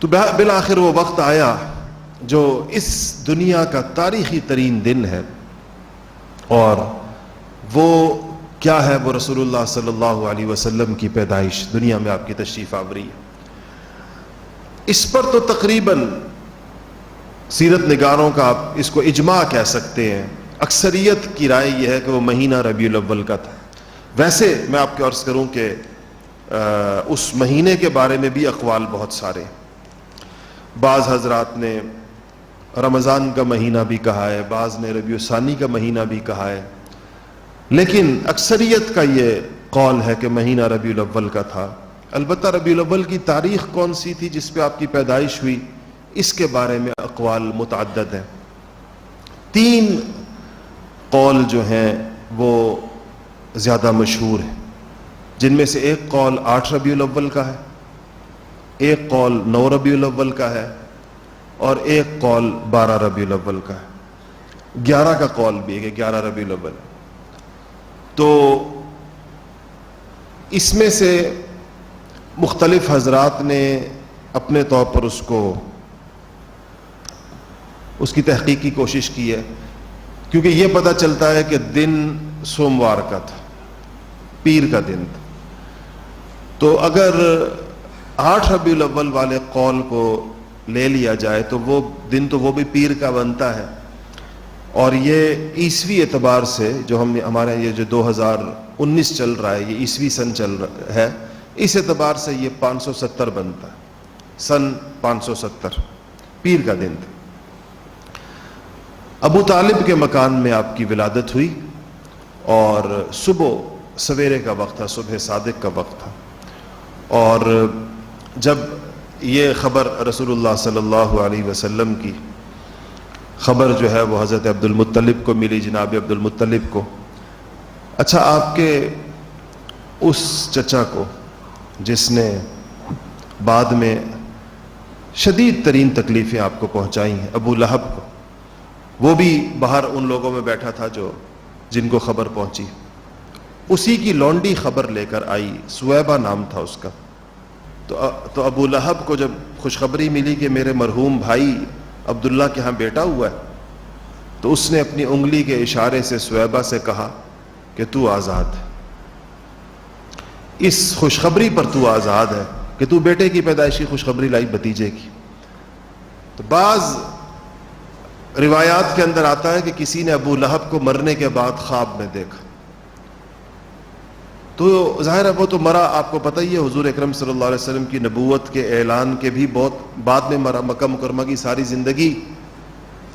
تو بالآخر وہ وقت آیا جو اس دنیا کا تاریخی ترین دن ہے، اور وہ کیا ہے؟ وہ رسول اللہ صلی اللہ علیہ وسلم کی پیدائش، دنیا میں آپ کی تشریف آوری ہے۔ اس پر تو تقریباً سیرت نگاروں کا آپ اس کو اجماع کہہ سکتے ہیں، اکثریت کی رائے یہ ہے کہ وہ مہینہ ربیع الاول کا تھا۔ ویسے میں آپ کو عرض کروں کہ اس مہینے کے بارے میں بھی اقوال بہت سارے ہیں۔ بعض حضرات نے رمضان کا مہینہ بھی کہا ہے، بعض نے ربیع الثانی کا مہینہ بھی کہا ہے، لیکن اکثریت کا یہ قول ہے کہ مہینہ ربیع الاول کا تھا۔ البتہ ربیع الاول کی تاریخ کون سی تھی جس پہ آپ کی پیدائش ہوئی، اس کے بارے میں اقوال متعدد ہیں۔ 3 قول جو ہیں وہ زیادہ مشہور ہیں، جن میں سے ایک قول 8 ربیع الاول کا ہے، ایک قول 9 ربیع الاول کا ہے، اور ایک قول 12 ربیع الاول کا ہے۔ 11 کا قول بھی ہے کہ 11 ربیع الاول۔ تو اس میں سے مختلف حضرات نے اپنے طور پر اس کی تحقیق کی کوشش کی ہے، کیونکہ یہ پتہ چلتا ہے کہ دن سوموار کا تھا، پیر کا دن تھا۔ تو اگر 8 ربیع الاول والے قول کو لے لیا جائے تو وہ دن تو وہ بھی پیر کا بنتا ہے، اور یہ عیسوی اعتبار سے جو ہمارے یہ جو 2019 چل رہا ہے، یہ عیسوی سن چل رہا ہے، اس اعتبار سے یہ 570 بنتا ہے، سن 570 پیر کا دن تھا۔ ابو طالب کے مکان میں آپ کی ولادت ہوئی، اور صبح سویرے کا وقت تھا، صبح صادق کا وقت تھا، اور جب یہ خبر رسول اللہ صلی اللہ علیہ وسلم کی خبر جو ہے وہ حضرت عبد المطلب کو ملی، جناب عبد المطلب کو۔ اچھا، آپ کے اس چچا کو جس نے بعد میں شدید ترین تکلیفیں آپ کو پہنچائی ہیں، ابو لہب کو، وہ بھی باہر ان لوگوں میں بیٹھا تھا جن کو خبر پہنچی، اسی کی لونڈی خبر لے کر آئی، سویبہ نام تھا اس کا۔ تو ابو لہب کو جب خوشخبری ملی کہ میرے مرحوم بھائی عبداللہ کے ہاں بیٹا ہوا ہے، تو اس نے اپنی انگلی کے اشارے سے سویبہ سے کہا کہ تو آزاد ہے، اس خوشخبری پر تو آزاد ہے کہ تو بیٹے کی پیدائش کی خوشخبری لائی بھتیجے کی۔ تو بعض روایات کے اندر آتا ہے کہ کسی نے ابو لہب کو مرنے کے بعد خواب میں دیکھا، تو ظاہر ہے وہ تو مرا، آپ کو پتہ ہی ہے حضور اکرم صلی اللہ علیہ وسلم کی نبوت کے اعلان کے بھی بہت بعد میں مرا۔ مکہ مکرمہ کی ساری زندگی،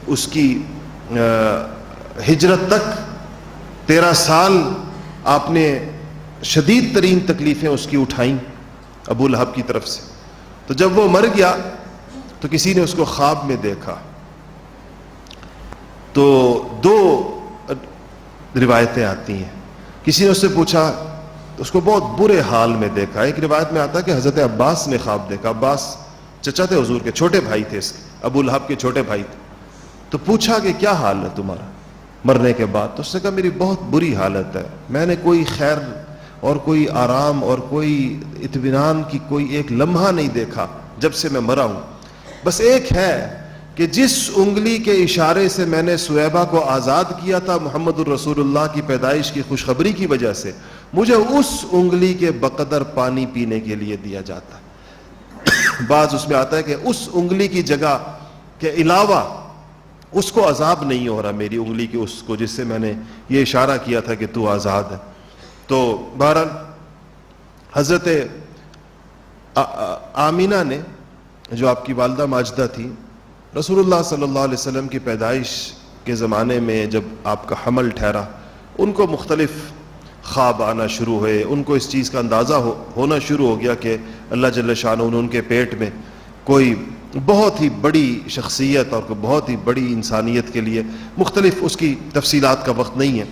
اس کی ہجرت تک 13 سال آپ نے شدید ترین تکلیفیں اس کی اٹھائیں ابو لہب کی طرف سے۔ تو جب وہ مر گیا تو کسی نے اس کو خواب میں دیکھا، تو 2 روایتیں آتی ہیں۔ کسی نے اس سے پوچھا، اس کو بہت برے حال میں دیکھا۔ ایک روایت میں آتا ہے کہ حضرت عباس نے خواب دیکھا، عباس چچا تھے حضور کے، چھوٹے بھائی تھے اس کے، ابو لہب کے چھوٹے بھائی تھے۔ تو پوچھا کہ کیا حال ہے تمہارا مرنے کے بعد؟ تو اس نے کہا میری بہت بری حالت ہے، میں نے کوئی خیر اور کوئی آرام اور کوئی اطمینان کی کوئی ایک لمحہ نہیں دیکھا جب سے میں مرا ہوں۔ بس ایک ہے کہ جس انگلی کے اشارے سے میں نے سویبہ کو آزاد کیا تھا محمد الرسول اللہ کی پیدائش کی خوشخبری کی وجہ سے، مجھے اس انگلی کے بقدر پانی پینے کے لیے دیا جاتا ہے۔ بعض اس میں آتا ہے کہ اس انگلی کی جگہ کے علاوہ اس کو عذاب نہیں ہو رہا، میری انگلی کی اس کو جس سے میں نے یہ اشارہ کیا تھا کہ تو آزاد ہے۔ تو بہرحال حضرت آمینہ نے، جو آپ کی والدہ ماجدہ تھی، رسول اللہ صلی اللہ علیہ وسلم کی پیدائش کے زمانے میں جب آپ کا حمل ٹھہرا، ان کو مختلف خواب آنا شروع ہوئے، ان کو اس چیز کا اندازہ ہونا شروع ہو گیا کہ اللہ جل شانہ نے ان کے پیٹ میں کوئی بہت ہی بڑی شخصیت اور بہت ہی بڑی انسانیت کے لیے مختلف، اس کی تفصیلات کا وقت نہیں ہے۔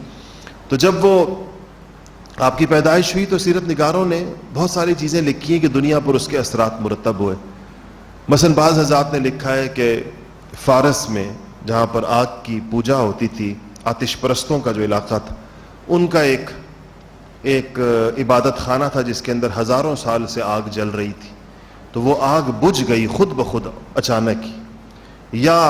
تو جب وہ آپ کی پیدائش ہوئی تو سیرت نگاروں نے بہت ساری چیزیں لکھی ہیں کہ دنیا پر اس کے اثرات مرتب ہوئے۔ مثلا بعض حضرات نے لکھا ہے کہ فارس میں جہاں پر آگ کی پوجا ہوتی تھی، آتش پرستوں کا جو علاقہ تھا، ان کا ایک عبادت خانہ تھا جس کے اندر ہزاروں سال سے آگ جل رہی تھی۔ تو وہ آگ بجھ گئی خود بخود اچانک ہی، یا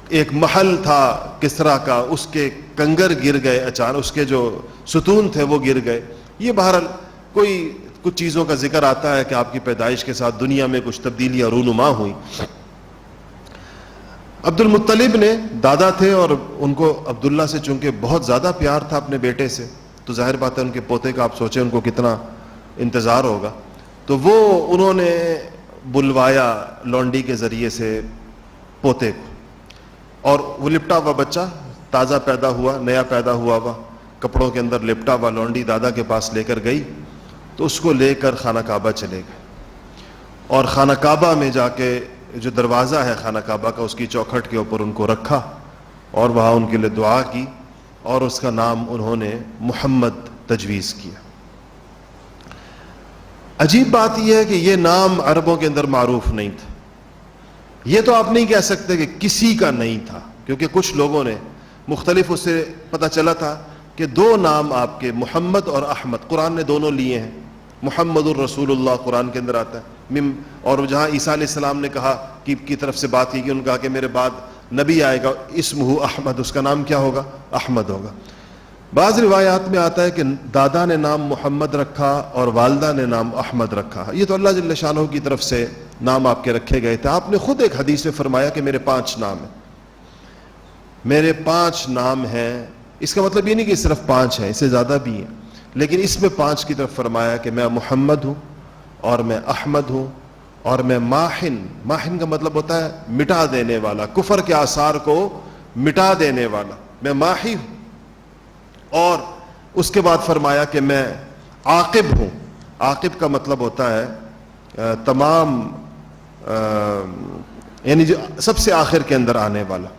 ایک محل تھا کسریٰ کا، اس کے کنگر گر گئے اچانک، اس کے جو ستون تھے وہ گر گئے. یہ بہرحال کچھ چیزوں کا ذکر آتا ہے کہ آپ کی پیدائش کے ساتھ دنیا میں کچھ تبدیلیاں رونما ہوئی. عبد المطلب نے دادا تھے اور ان کو عبداللہ سے چونکہ بہت زیادہ پیار تھا اپنے بیٹے سے، تو ظاہر بات ہے ان کے پوتے کا آپ سوچیں ان کو کتنا انتظار ہوگا. تو وہ انہوں نے بلوایا لونڈی کے ذریعے سے پوتے کو، اور وہ لپٹا ہوا بچہ تازہ پیدا ہوا، نیا پیدا ہوا کپڑوں کے اندر لپٹا ہوا لونڈی دادا کے پاس لے کر گئی. تو اس کو لے کر خانہ کعبہ چلے گئے، اور خانہ کعبہ میں جا کے جو دروازہ ہے خانہ کعبہ کا، اس کی چوکھٹ کے اوپر ان کو رکھا اور وہاں ان کے لیے دعا کی، اور اس کا نام انہوں نے محمد تجویز کیا. عجیب بات یہ ہے کہ یہ نام عربوں کے اندر معروف نہیں تھا. یہ تو آپ نہیں کہہ سکتے کہ کسی کا نہیں تھا، کیونکہ کچھ لوگوں نے مختلف، اس سے پتہ چلا تھا کہ دو نام آپ کے محمد اور احمد قرآن نے دونوں لیے ہیں. محمد الرسول اللہ قرآن کے اندر آتا ہے، اور جہاں عیسیٰ علیہ السلام نے کہا کی طرف سے بات کی کہ انہوں نے کہا کہ میرے بعد نبی آئے گا اسمہ احمد، اس کا نام کیا ہوگا؟ احمد ہوگا. بعض روایات میں آتا ہے کہ دادا نے نام محمد رکھا اور والدہ نے نام احمد رکھا. یہ تو اللہ جل شانہ کی طرف سے نام آپ کے رکھے گئے تھے. آپ نے خود ایک حدیث میں فرمایا کہ میرے 5 نام ہیں، میرے 5 نام ہیں. اس کا مطلب یہ نہیں کہ صرف 5 ہیں، اس سے زیادہ بھی ہیں، لیکن اس میں 5 کی طرف فرمایا کہ میں محمد ہوں، اور میں احمد ہوں، اور میں ماحن. ماحن کا مطلب ہوتا ہے مٹا دینے والا، کفر کے آثار کو مٹا دینے والا. میں ماحی ہوں. اور اس کے بعد فرمایا کہ میں عاقب ہوں. عاقب کا مطلب ہوتا ہے تمام یعنی جو سب سے آخر کے اندر آنے والا،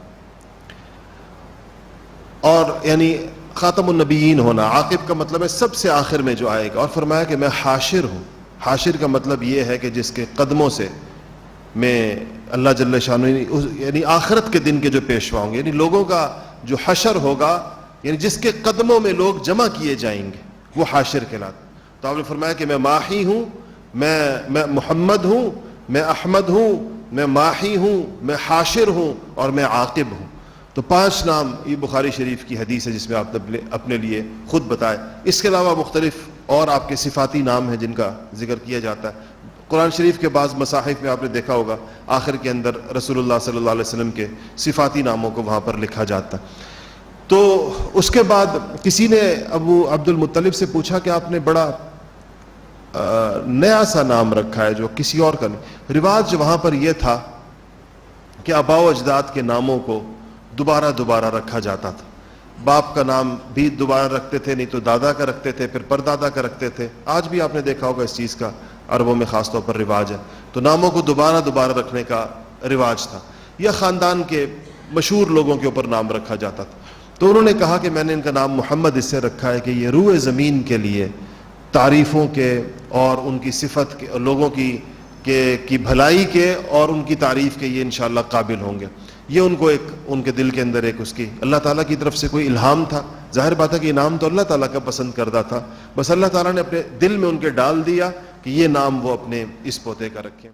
اور یعنی خاتم النبیین ہونا. عاقب کا مطلب ہے سب سے آخر میں جو آئے گا. اور فرمایا کہ میں حاشر ہوں. حاشر کا مطلب یہ ہے کہ جس کے قدموں سے میں اللہ جل شانہ یعنی آخرت کے دن کے جو پیشوا ہوں گے، یعنی لوگوں کا جو حشر ہوگا، یعنی جس کے قدموں میں لوگ جمع کیے جائیں گے، وہ حاشر کہلاتا. تو آپ نے فرمایا کہ میں ماحی ہوں، میں محمد ہوں، میں احمد ہوں، میں ماحی ہوں، میں حاشر ہوں، اور میں عاقب ہوں. تو 5 نام یہ بخاری شریف کی حدیث ہے جس میں آپ نے اپنے لیے خود بتائے. اس کے علاوہ مختلف اور آپ کے صفاتی نام ہیں جن کا ذکر کیا جاتا ہے. قرآن شریف کے بعض مصاحف میں آپ نے دیکھا ہوگا آخر کے اندر رسول اللہ صلی اللہ علیہ وسلم کے صفاتی ناموں کو وہاں پر لکھا جاتا ہے. تو اس کے بعد کسی نے ابو عبد المطلب سے پوچھا کہ آپ نے بڑا نیا سا نام رکھا ہے جو کسی اور کا نہیں. رواج وہاں پر یہ تھا کہ آباء و اجداد کے ناموں کو دوبارہ رکھا جاتا تھا. باپ کا نام بھی دوبارہ رکھتے تھے، نہیں تو دادا کا رکھتے تھے، پھر پردادا کا رکھتے تھے. آج بھی آپ نے دیکھا ہوگا اس چیز کا عربوں میں خاص طور پر رواج ہے. تو ناموں کو دوبارہ رکھنے کا رواج تھا، یا خاندان کے مشہور لوگوں کے اوپر نام رکھا جاتا تھا. تو انہوں نے کہا کہ میں نے ان کا نام محمد اس سے رکھا ہے کہ یہ روئے زمین کے لیے تعریفوں کے اور ان کی صفت کے، لوگوں کی بھلائی کے اور ان کی تعریف کے یہ انشاءاللہ قابل ہوں گے. یہ ان کو ان کے دل کے اندر ایک اس کی اللہ تعالیٰ کی طرف سے کوئی الہام تھا. ظاہر بات ہے کہ یہ نام تو اللہ تعالیٰ کا پسند کردہ تھا، بس اللہ تعالیٰ نے اپنے دل میں ان کے ڈال دیا کہ یہ نام وہ اپنے اس پوتے کا رکھیں.